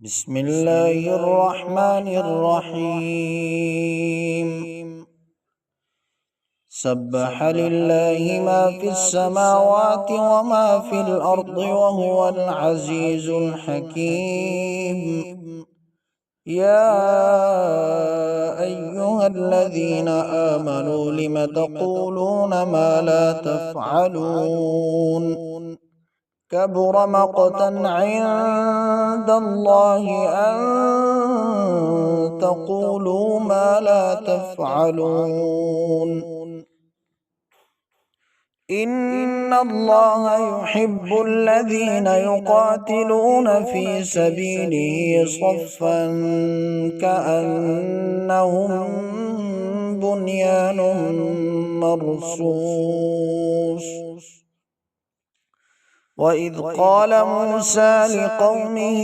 بسم الله الرحمن الرحيم سبح لله ما في السماوات وما في الأرض وهو العزيز الحكيم. يا أيها الذين آمنوا لم تقولون ما لا تفعلون كبر مقتا عند الله أن تقولوا ما لا تفعلون. إن الله يحب الذين يقاتلون في سبيله صفا كأنهم بنيان مرصوص. وإذ قال موسى لقومه